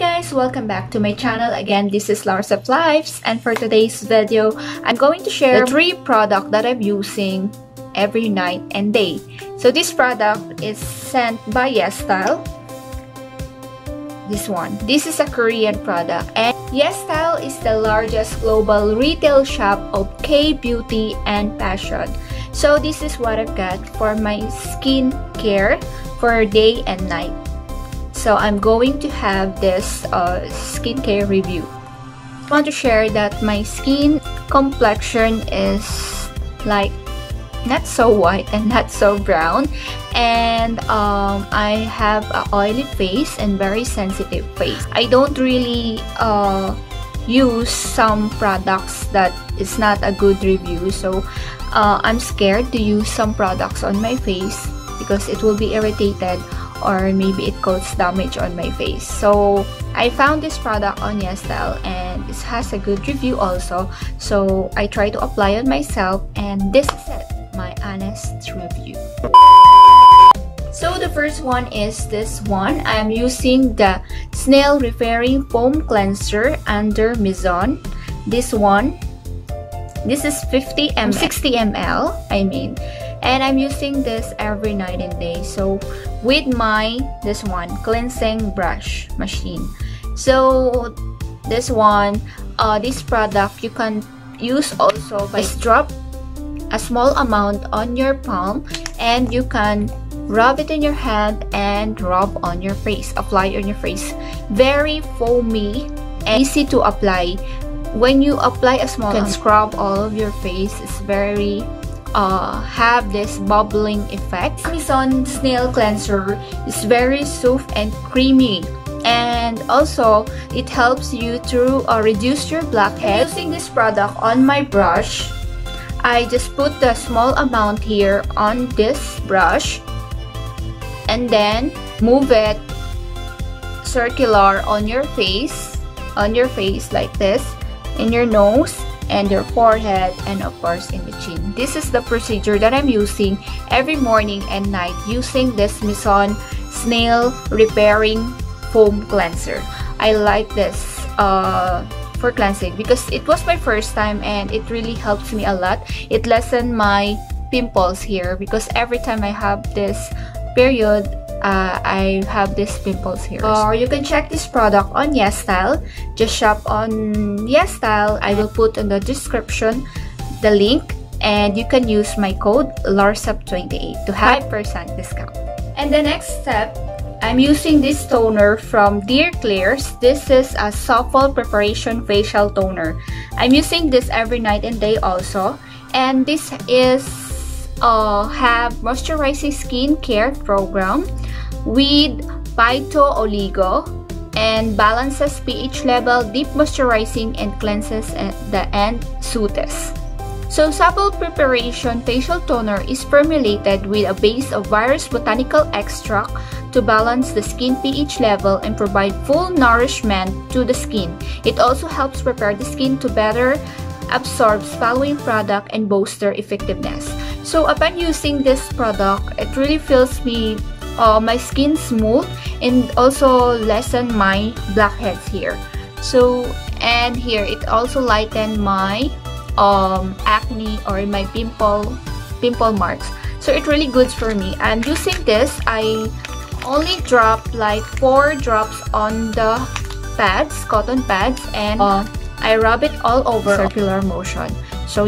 guys, welcome back to my channel. Again, this is Lhorsef Lifes, and for today's video, I'm going to share the 3 products that I'm using every night and day. So this product is sent by yesstyle. This one. This is a Korean product, and yesstyle is the largest global retail shop of K-beauty and fashion. So this is what I've got for my skin care for day and night. So I'm going to have this skincare review. I want to share that my skin complexion is like not so white and not so brown, and I have an oily face and very sensitive face. I don't really use some products that is not a good review, so I'm scared to use some products on my face because it will be irritated or maybe it causes damage on my face. So I found this product on yesstyle and it has a good review also, so I try to apply on myself, and this is it, my honest review. So the first one is this one. I'm using the Snail Repairing Foam Cleanser under Mizon. This one, this is 60 ml, I mean, and I'm using this every night and day. So with my this one cleansing brush machine. So this one, this product you can use also by drop a small amount on your palm, and you can rub it in your hand and rub on your face, apply on your face. Very foamy and easy to apply. When you apply a small, you can scrub all of your face. It's very have this bubbling effect. Amazon Snail Cleanser is very soft and creamy, and also it helps you to reduce your blackheads. Using this product on my brush, I just put the small amount here on this brush and then move it circular on your face like this, in your nose and your forehead, and of course in the chin. This is the procedure that I'm using every morning and night using this Mizon Snail Repairing Foam Cleanser. I like this for cleansing because it was my first time and it really helps me a lot. It lessened my pimples here because every time I have this period, I have these pimples here. Or you can check this product on yesstyle. Just shop on yesstyle. I will put in the description the link, and you can use my code LHORSEF28 to have 5% discount. And the next step, I'm using this toner from Dear Clears. This is a Supple Preparation Facial Toner. I'm using this every night and day also, and this is have moisturizing skin care program with phyto oligo and balances pH level, deep moisturizing and cleanses the end soothes. So Supple Preparation Facial Toner is formulated with a base of various botanical extract to balance the skin pH level and provide full nourishment to the skin. It also helps prepare the skin to better absorb following product and booster effectiveness. So upon using this product, it really feels me my skin smooth and also lessen my blackheads here. So, and here it also lighten my acne or my pimple marks. So it really good for me. And using this, I only drop like 4 drops on the pads, cotton pads, and I rub it all over circular motion. So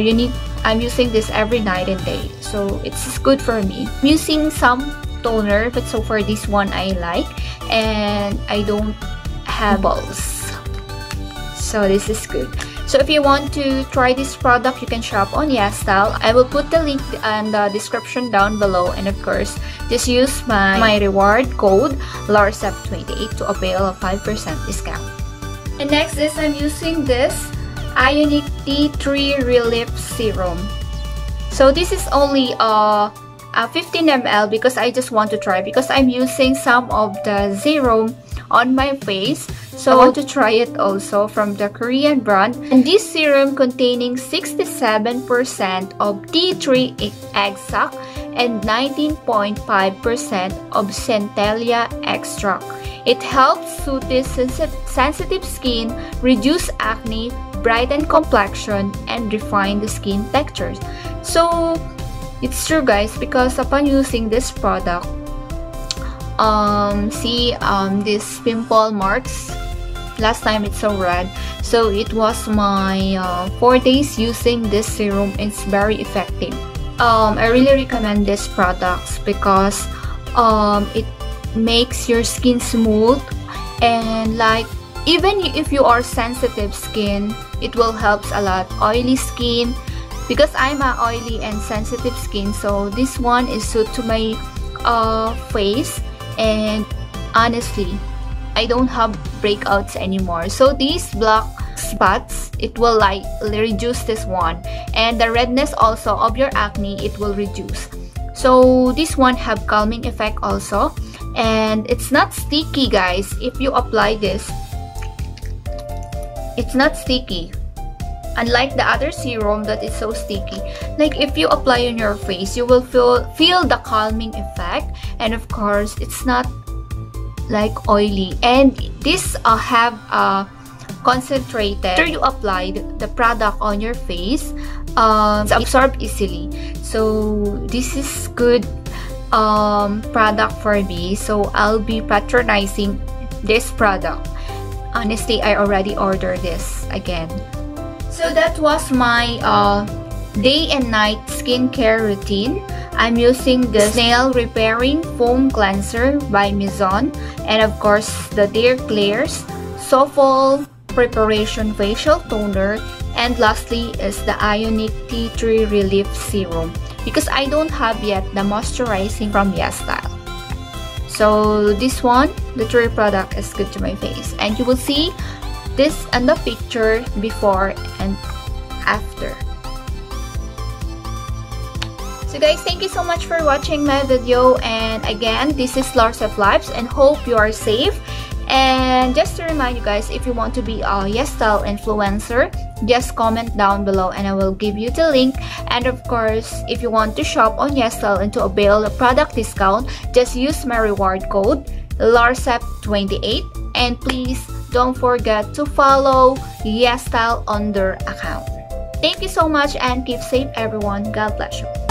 I'm using this every night and day, so it's good for me. I'm using some toner, but so far this one I like, and I don't have balls, so this is good. So if you want to try this product, you can shop on yesstyle. I will put the link in the description down below, and of course just use my reward code LHORSEF28 to avail a 5% discount. And next is I'm using this iUNIK Tea Tree Relief Serum. So this is only a 15 ml because I just want to try, because I'm using some of the serum on my face, so I want to try it also from the Korean brand. And this serum containing 67% of tea tree extract and 19.5% of centella extract. It helps soothe sensitive skin, reduce acne, brighten complexion, and refine the skin textures. So it's true guys, because upon using this product, these pimple marks, last time it's so red. So it was my 4 days using this serum. It's very effective. I really recommend these products because it makes your skin smooth, and like even if you are sensitive skin, it will help a lot. Oily skin, because I'm a oily and sensitive skin, so this one is suit to my face, and honestly I don't have breakouts anymore. So these black spots, it will like reduce this one, and the redness also of your acne, it will reduce. So this one have calming effect also, and it's not sticky guys. If you apply this, it's not sticky, unlike the other serum that is so sticky. Like if you apply on your face, you will feel the calming effect, and of course it's not like oily. And this have concentrated. After you apply the product on your face, it's absorbed easily. So this is good product for me, so I'll be patronizing this product. Honestly, I already ordered this again. So that was my day and night skincare routine. I'm using the Snail Repairing Foam Cleanser by Maison, and of course the Dear Claire's Soulful Preparation Facial Toner, and lastly is the iUNIK Tea Tree Relief Serum, because I don't have yet the moisturizing from yesstyle. So this one, the three product, is good to my face, and you will see this in the picture before and after. So guys, thank you so much for watching my video, and again, this is Lhorsef Lifes, and hope you are safe. And just to remind you guys, if you want to be a yesstyle influencer, just comment down below and I will give you the link. And of course, if you want to shop on yesstyle and to avail a product discount, just use my reward code Lhorsef28, and please don't forget to follow yesstyle on their account. Thank you so much and keep safe everyone. God bless you.